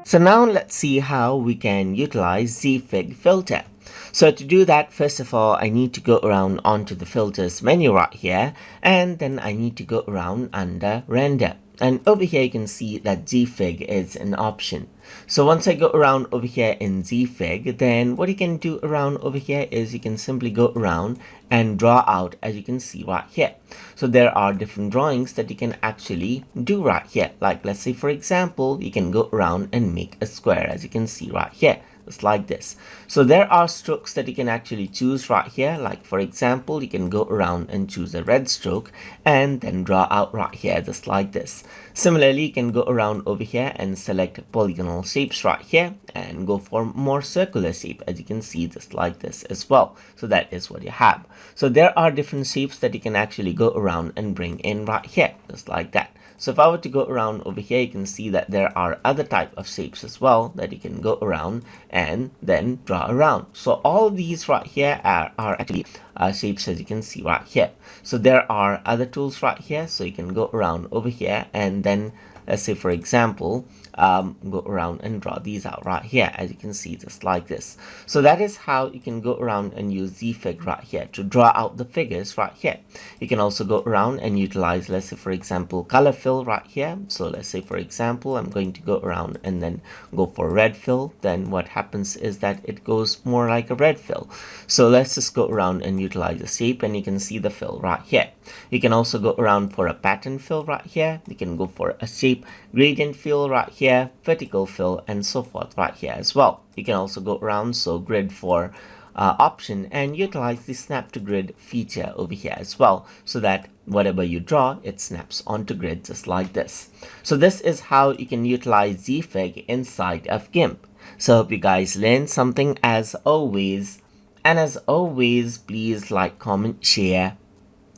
So now let's see how we can utilize Gfig filter. So to do that, first of all, I need to go around onto the filters menu right here, and then I need to go around under render. And over here you can see that Gfig is an option. So once I go around over here in Gfig, then what you can do around over here is you can simply go around and draw out, as you can see right here. So there are different drawings that you can actually do right here. Like let's say for example, you can go around and make a square, as you can see right here. Just like this. So there are strokes that you can actually choose right here. Like for example, you can go around and choose a red stroke and then draw out right here, just like this. Similarly, you can go around over here and select polygonal shapes right here and go for more circular shape, as you can see, just like this as well. So that is what you have. So there are different shapes that you can actually go around and bring in right here, just like that. So if I were to go around over here, you can see that there are other type of shapes as well that you can go around and then draw around. So all these right here are actually shapes, as you can see right here. So there are other tools right here, so you can go around over here and then let's say for example go around and draw these out right here, as you can see, just like this. So that is how you can go around and use Gfig right here to draw out the figures right here. You can also go around and utilize, let's say for example, color fill right here. So let's say for example, I'm going to go around and then go for red fill. Then what happens is that it goes more like a red fill. So let's just go around and utilize the shape, and you can see the fill right here. You can also go around for a pattern fill right here. You can go for a shape gradient fill right here, vertical fill, and so forth right here as well. You can also go around, so grid for option, and utilize the snap to grid feature over here as well, so that whatever you draw, it snaps onto grid just like this. So this is how you can utilize Gfig inside of GIMP. So hope you guys learned something as always. And as always, please like, comment, share,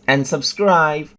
and subscribe.